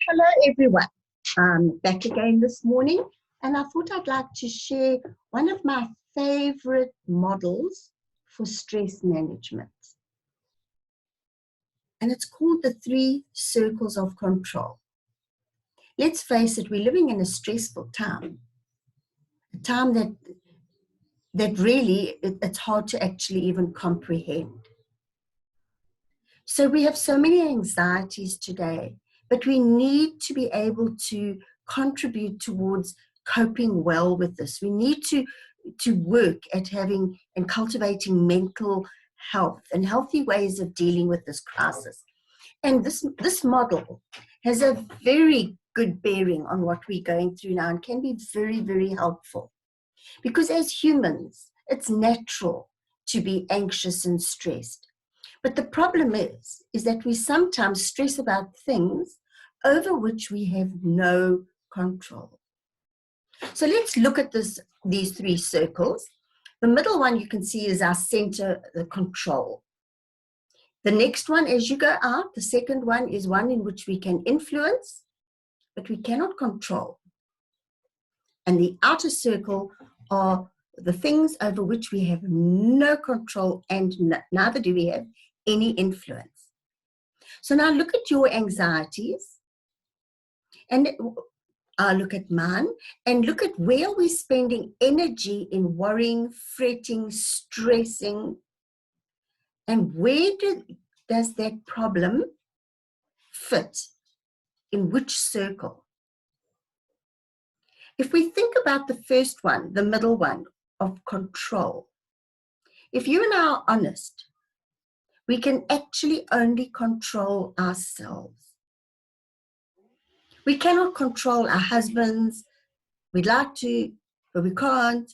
Hello everyone, I'm back again this morning, and I thought I'd like to share one of my favorite models for stress management. And it's called the 3 circles of control. Let's face it, we're living in a stressful time, a time that really it's hard to actually even comprehend. So we have so many anxieties today, but we need to be able to contribute towards coping well with this. We need to work at having and cultivating mental health and healthy ways of dealing with this crisis. And this model has a very good bearing on what we're going through now and can be very, very helpful. Because as humans, it's natural to be anxious and stressed. But the problem is that we sometimes stress about things over which we have no control. So let's look at these 3 circles. The middle one you can see is our center, the control. The next one, as you go out, the second one is one in which we can influence, but we cannot control. And the outer circle are the things over which we have no control, and neither do we have any influence. So now look at your anxieties, and I'll look at mine, and look at where we're spending energy in worrying, fretting, stressing, and where does that problem fit, in which circle. If we think about the first one, the middle one, of control, if you and I are honest, we can actually only control ourselves. We cannot control our husbands. We'd like to, but we can't.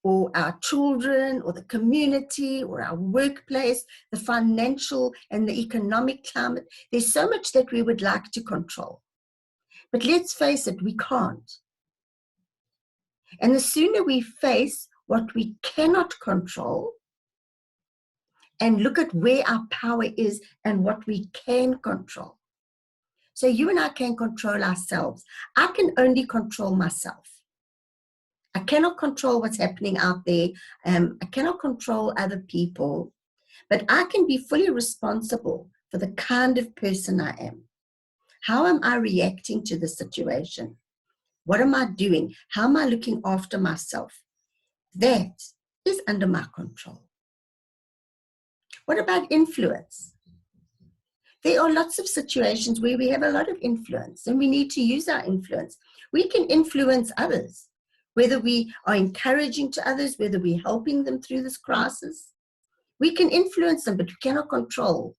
Or our children, or the community, or our workplace, the financial and the economic climate. There's so much that we would like to control. But let's face it, we can't. And the sooner we face what we cannot control, and look at where our power is and what we can control. So you and I can control ourselves. I can only control myself. I cannot control what's happening out there. I cannot control other people, but I can be fully responsible for the kind of person I am. How am I reacting to the situation? What am I doing? How am I looking after myself? That is under my control. What about influence? There are lots of situations where we have a lot of influence and we need to use our influence. We can influence others, whether we are encouraging to others, whether we're helping them through this crisis. We can influence them, but we cannot control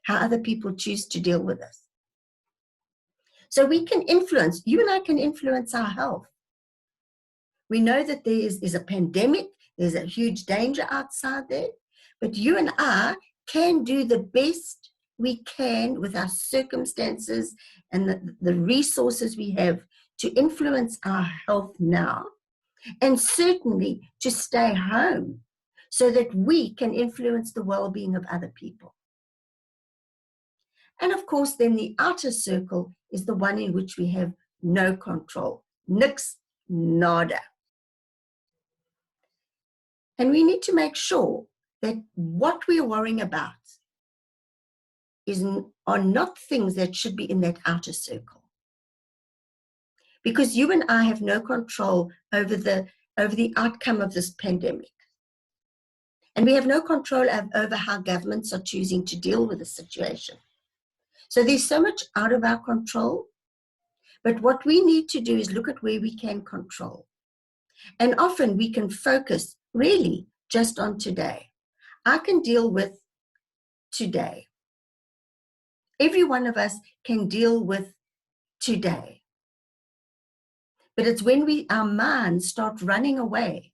how other people choose to deal with us. So we can influence, you and I can influence our health. We know that there is a pandemic, there's a huge danger outside there, but you and I can do the best we can with our circumstances and the resources we have to influence our health now, and certainly to stay home so that we can influence the well-being of other people. And of course, then the outer circle is the one in which we have no control. Nix, nada. And we need to make sure that what we are worrying about are not things that should be in that outer circle. Because you and I have no control over the outcome of this pandemic. And we have no control over how governments are choosing to deal with the situation. So there's so much out of our control. But what we need to do is look at where we can control. And often we can focus really just on today. I can deal with today. Every one of us can deal with today. But it's when our minds start running away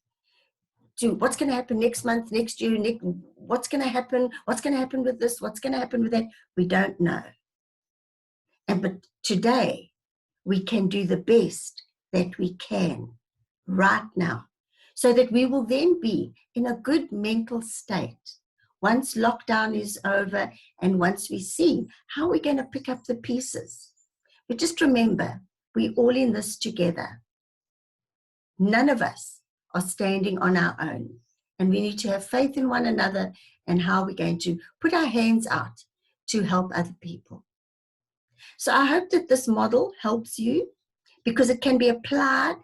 to what's going to happen next month, next year, what's going to happen with this, what's going to happen with that, we don't know. But today, we can do the best that we can right now, so that we will then be in a good mental state once lockdown is over and once we see how we're going to pick up the pieces. But just remember, we're all in this together. None of us are standing on our own. And we need to have faith in one another and how we're going to put our hands out to help other people. So I hope that this model helps you, because it can be applied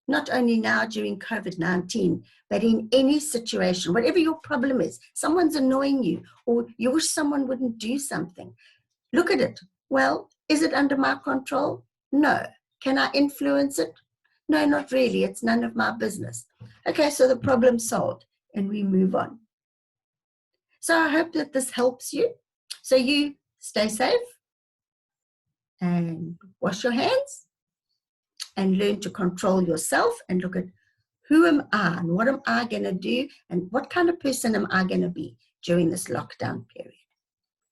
not only now during COVID-19, but in any situation, whatever your problem is. Someone's annoying you, or you wish someone wouldn't do something. Look at it. Well, is it under my control? No. Can I influence it? No, not really. It's none of my business. Okay, so the problem's solved, and we move on. So I hope that this helps you. So you stay safe and wash your hands and learn to control yourself and look at, who am I and what am I going to do and what kind of person am I going to be during this lockdown period.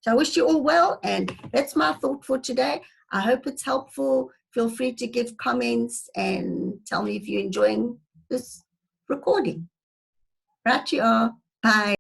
So I wish you all well, and that's my thought for today. I hope it's helpful. Feel free to give comments and tell me if you're enjoying this recording. Right, you are. Bye.